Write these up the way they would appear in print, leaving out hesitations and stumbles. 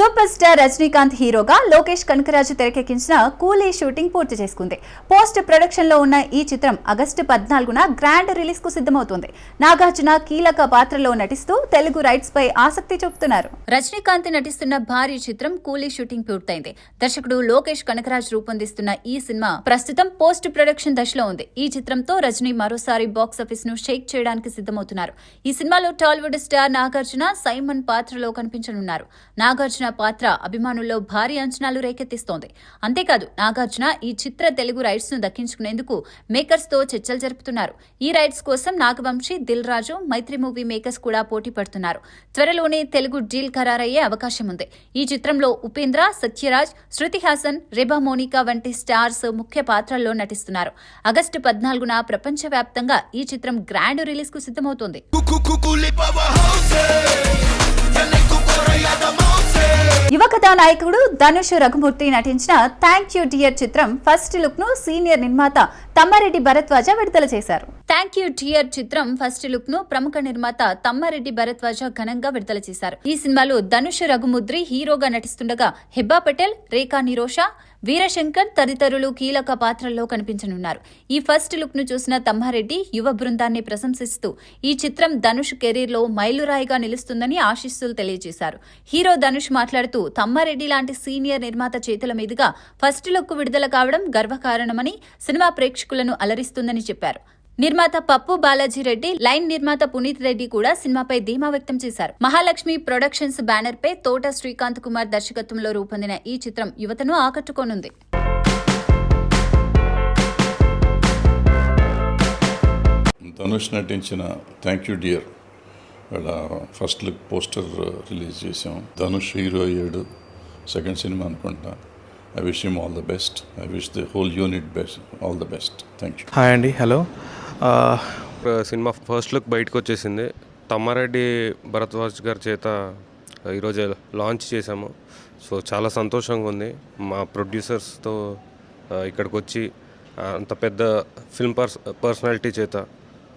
Super star Rajinikanth హీరోగా లోకేష్ కనకరాజు తెరకెక్కించిన కూలీ షూటింగ్ పూర్తి చేసుకుంది. పోస్ట్ ప్రొడక్షన్ లో ఉన్న ఈ చిత్రం ఆగస్టు 14న గ్రాండ్ రిలీజ్ కు సిద్ధమవుతుంది. నాగార్జున కీలక పాత్రలో నటిస్తూ తెలుగు రైట్స్ పై ఆసక్తి చూపుతున్నారు. రజనీకాంత్ నటిస్తున్న భారీ చిత్రం కూలీ షూటింగ్ పూర్తయింది. దర్శకుడు లోకేష్ కనకరాజు రూపొందిస్తున్న ఈ సినిమా ప్రస్తుతం పోస్ట్ ప్రొడక్షన్ దశలో ఉంది. ఈ చిత్రంతో రజనీ మరోసారి బాక్సాఫీస్ ను షేక్ చేయడానికి సిద్ధమవుతున్నారు. ఈ సినిమాలో టాలీవుడ్ స్టార్ నాగార్జున సైమన్ పాత్రలో కనిపించనున్నారు. నాగార్జున పాత్ర అభిమానుల్లో భారీ అంచనాలు రేకెత్తిస్తోంది. అంతేకాదు నాగార్జున ఈ చిత్ర తెలుగు రైట్స్ ను దక్కించుకునేందుకు మేకర్స్ తో చర్చలు జరుపుతున్నారు. ఈ రైట్స్ కోసం నాగవంశీ, దిల్ రాజు, మైత్రి మూవీ మేకర్స్ కూడా పోటీ పడుతున్నారు. త్వరలోనే తెలుగు డీల్ ఖరారయ్యే అవకాశం ఉంది. ఈ చిత్రంలో ఉపేంద్ర, సత్యరాజ్, శృతి హాసన్, రెబా మోనికా వంటి స్టార్స్ ముఖ్య పాత్రల్లో నటిస్తున్నారు. ఆగస్టు 14న ప్రపంచవ్యాప్తంగా ఈ చిత్రం గ్రాండ్ రిలీజ్ కు సిద్ధమవుతోంది. యువ కథానాయకుడు ధనుష్ రఘుమూర్తి నటించిన థ్యాంక్ యూ డియర్ చిత్రం ఫస్ట్ లుక్ ను సీనియర్ నిర్మాత తమ్మారెడ్డి భరద్వాజ విడుదల చేశారు. థ్యాంక్ యూ డియర్ చిత్రం ఫస్ట్ లుక్ ను ప్రముఖ నిర్మాత తమ్మారెడ్డి భరద్వాజ ఘనంగా విడుదల చేశారు. ఈ సినిమాలో ధనుష్ రఘుముద్రి హీరోగా నటిస్తుండగా హెబ్బా పటేల్, రేఖా నిరోషా, వీరశంకర్ తదితరులు కీలక పాత్రల్లో కనిపించనున్నారు. ఈ ఫస్ట్ లుక్ ను చూసిన తమ్మారెడ్డి యువ బృందాన్ని ప్రశంసిస్తూ ఈ చిత్రం ధనుష్ కెరీర్ లో మైలురాయిగా నిలుస్తుందని ఆశీస్సులు తెలియజేశారు. హీరో ధనుష్ మాట్లాడుతూ తమ్మారెడ్డి లాంటి సీనియర్ నిర్మాత చేతుల మీదుగా ఫస్ట్ లుక్ విడుదల కావడం గర్వకారణమని, సినిమా ప్రేక్షకులను అలరిస్తుందని చెప్పారు. నిర్మాత పప్పు బాలాజీ రెడ్డి, లైన్ నిర్మాత పునీత్ రెడ్డి కూడా సినిమాపై ధీమా వ్యక్తం చేశారు. మహాలక్ష్మి ప్రొడక్షన్స్ బ్యానర్ పై తోట శ్రీకాంత్ కుమార్ దర్శకత్వంలో రూపొందిన ఈ చిత్రం యువతను ఆకట్టుకోనుంది. ధనుష్ నటించిన thank you dear first look poster release చేసాం. ధనుష్ హీరో అయ్యాడు. సెకండ్ సినిమా అనుకుంటా. I wish him all the best. I wish the whole unit best all the best. Thank you. Hi అండి. హలో. సినిమా ఫస్ట్ లుక్ బయటకు వచ్చేసింది. తమ్మారెడ్డి భరద్వాజ్ గారి చేత ఈరోజు launch చేశాము. సో చాలా సంతోషంగా ఉంది. మా ప్రొడ్యూసర్స్తో ఇక్కడికి వచ్చి అంత పెద్ద ఫిల్మ్ పర్సనాలిటీ చేత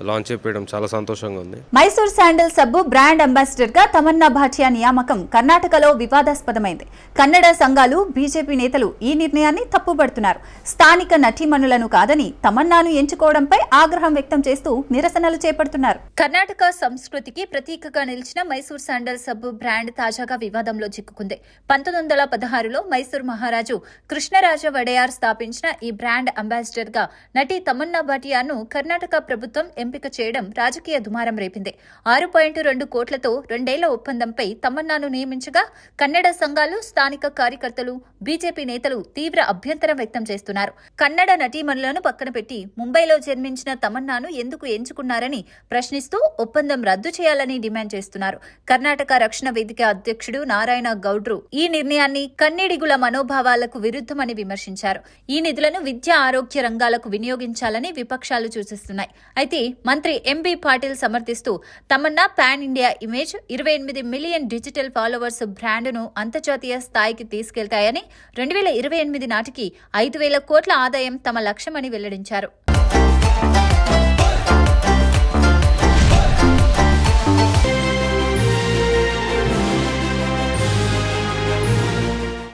లాంచ్ చేయడం చాలా సంతోషంగా ఉంది. మైసూర్ శాండల్ సబ్బు బ్రాండ్ అంబాసిడర్ గా తమన్నా భాటియా నియామకం కర్ణాటకలో వివాదాస్పదమైంది. కన్నడ సంఘాలు, బీజేపీ నేతలు ఈ నిర్ణయాన్ని తప్పుపడుతున్నారు. స్థానిక నటీమణులను కాదని తమన్నాను ఎంచుకోవడంపై ఆగ్రహం వ్యక్తం చేస్తూ నిరసనలు చేపడుతున్నారు. కర్ణాటక సంస్కృతికి ప్రతీకగా నిలిచిన మైసూర్ శాండల్ సబ్బు బ్రాండ్ తాజాగా వివాదంలో చిక్కుకుంది. 1916లో మైసూర్ మహారాజు కృష్ణరాజ వడయార్ స్థాపించిన ఈ బ్రాండ్ అంబాసిడర్ గా నటి తమన్నా భాటియాను కర్ణాటక ప్రభుత్వం ఎంపిక చేయడం రాజకీయ దుమారం రేపింది. 6.2 కోట్లతో 2 ఏళ్ల ఒప్పందంపై తమన్నాను నియమించగా కన్నడ సంఘాలు, స్థానిక కార్యకర్తలు, బీజేపీ నేతలు తీవ్ర అభ్యంతరం వ్యక్తం చేస్తున్నారు. కన్నడ నటీమణులను పక్కన పెట్టి ముంబైలో జన్మించిన తమన్నాను ఎందుకు ఎంచుకున్నారని ప్రశ్నిస్తూ ఒప్పందం రద్దు చేయాలని డిమాండ్ చేస్తున్నారు. కర్ణాటక రక్షణ వేదిక అధ్యక్షుడు నారాయణ గౌడ్రు ఈ నిర్ణయాన్ని కన్నడిగుల మనోభావాలకు విరుద్ధమని విమర్శించారు. ఈ నిధులను విద్య, ఆరోగ్య రంగాలకు వినియోగించాలని విపక్షాలు సూచిస్తున్నాయి. అయితే మంత్రి ఎంబీ పాటిల్ సమర్థిస్తూ Tamannaah pan India image, 28 million digital followers బ్రాండ్ను అంతర్జాతీయ స్థాయికి తీసుకెళ్తాయని, 2028 నాటికి 5,000 కోట్ల ఆదాయం తమ లక్ష్యమని వెల్లడించారు.